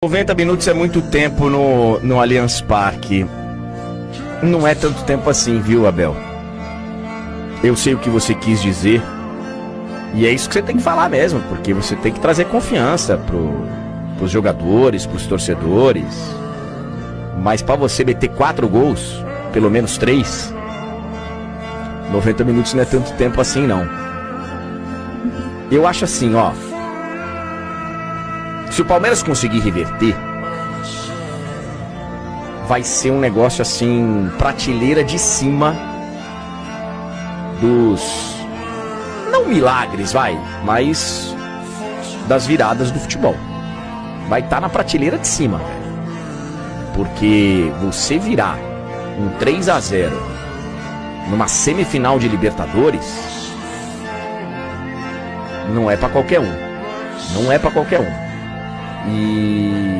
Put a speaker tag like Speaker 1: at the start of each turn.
Speaker 1: 90 minutos é muito tempo no Allianz Parque. Não é tanto tempo assim, viu, Abel? Eu sei o que você quis dizer. E é isso que você tem que falar mesmo, porque você tem que trazer confiança pros jogadores, pros torcedores. Mas pra você meter 4 gols, pelo menos 3, 90 minutos não é tanto tempo assim, não. Eu acho assim, ó. Se o Palmeiras conseguir reverter, vai ser um negócio assim, prateleira de cima dos... não milagres, mas das viradas do futebol. Vai estar na prateleira de cima, velho. Porque você virar um 3-0 numa semifinal de Libertadores não é pra qualquer um. Não é pra qualquer um. E